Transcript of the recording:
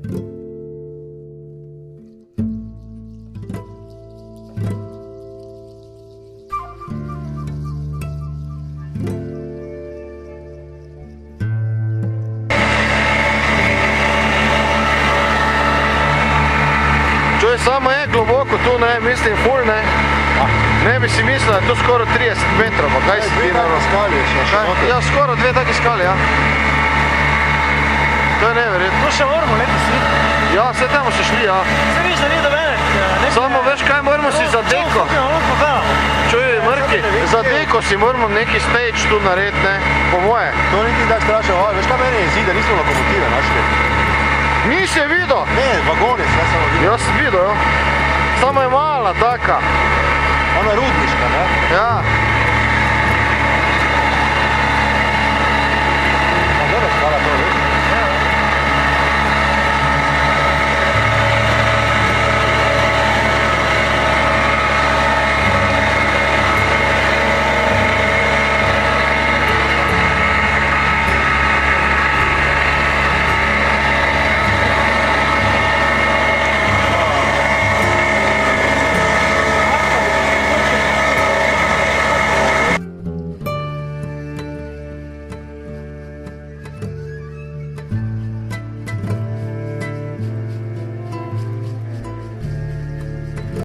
Čuj, samo je globoko tu, ne, mislim, ful, ne. Ne bi si mislil, da je to skoro 30 metrov, pa kaj si ti naravno? Skali je še noter. Ja, skoro 2 taki skali, ja. To je neverjetno. To še moramo letos iti. Ja, vse tamo še šli, ja. Se viš, da ni do mene. Samo veš kaj, moramo si za deko. Čuj, Mrki, za deko si moramo neki stage tu narediti, ne, po moje. To niti tako strašno, veš kaj meni je zdi, da nismo lokomotive našli. Nisi je videl? Ne, vagone sem samo videl. Jaz sem videl, ja. Samo je mala taka. Ona rudniška, ne? Ja.